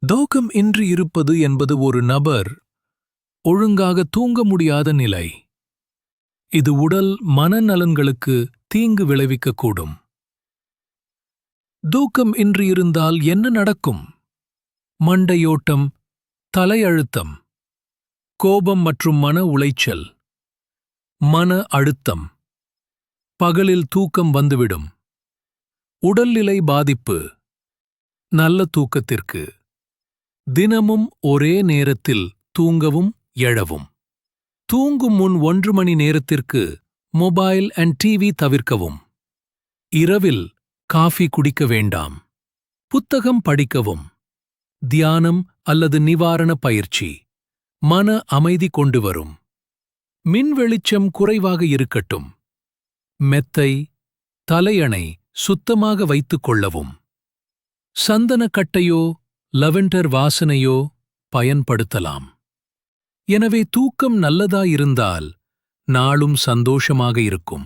தூக்கம் இன்றி இருப்பது என்பது ஒரு நபர் ஒழுங்காக தூங்க முடியாத நிலை. இது உடல் மனநலன்களுக்கு தீங்கு விளைவிக்கக்கூடும். தூக்கம் இன்றி இருந்தால் என்ன நடக்கும்? மண்டையோட்டம், தலையழுத்தம், கோபம் மற்றும் மன உளைச்சல், மன அழுத்தம், பகலில் தூக்கம் வந்துவிடும். உடல்நிலை பாதிப்பு. நல்ல தூக்கத்திற்கு தினமும் ஒரே நேரத்தில் தூங்கவும் எழவும். தூங்கும் முன் 1 மணி நேரத்திற்கு மொபைல் அண்ட் டிவி தவிர்க்கவும். இரவில் காஃபி குடிக்க வேண்டாம். புத்தகம் படிக்கவும். தியானம் அல்லது நிவாரண பயிற்சி மன அமைதி கொண்டு வரும். மின் வெளிச்சம் குறைவாக இருக்கட்டும். மெத்தை, தலையணை சுத்தமாக வைத்துக் கொள்ளவும். சந்தனக்கட்டையோ லவெண்டர் வாசனையோ பயன்படுத்தலாம். எனவே தூக்கம் நல்லதாயிருந்தால் நாளும் சந்தோஷமாக இருக்கும்.